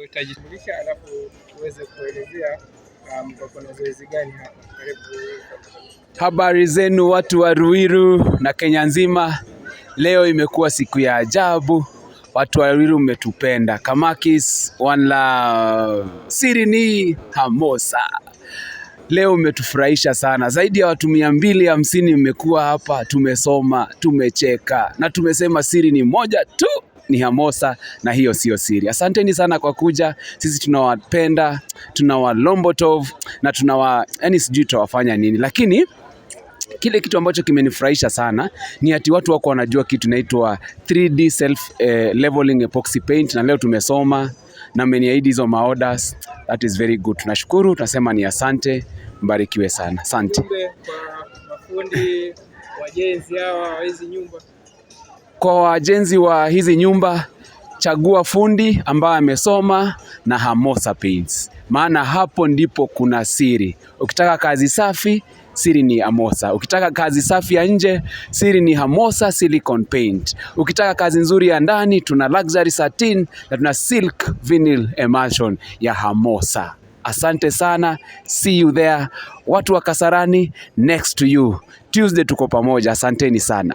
utajitambulisha alafu uweze kuelezea kuna zoezi gani hapa. Karibu. Habari zenu watu wa Ruiru na Kenya nzima. Leo imekuwa siku ya ajabu. Watu wa Ruiru mmetupenda. Kamakis, One Love, siri ni Hamosa. Leo umetufurahisha sana. Zaidi ya watu 250 mmekuwa hapa, tumesoma, tumecheka na tumesema siri ni moja tu, ni Hamosa, na hiyo sio siri. Asanteni sana kwa kuja. Sisi tunawapenda, tunawalombotov na yani sijui tutawafanya nini, lakini kile kitu ambacho kimenifurahisha sana ni ati watu wako wanajua kitu inaitwa 3D self leveling epoxy paint, na leo tumesoma na mmeniahidi hizo maorders. That is very good. Tunashukuru, tunasema ni asante, mbarikiwe sana. Asante. Kwa mafundi wajenzi hawa wa hizi nyumba. Kwa wajenzi wa hizi nyumba, chagua fundi ambaye amesoma na Hamosa Paints. Maana hapo ndipo kuna siri. Ukitaka kazi safi, siri ni Hamosa. Ukitaka kazi safi ya nje, siri ni Hamosa Silicone Paint. Ukitaka kazi nzuri ya ndani, tuna luxury satin na tuna silk vinyl emulsion ya Hamosa. Asante sana. See you there. Watu wa Kasarani, next to you. Tuesday tuko pamoja. Asanteni sana.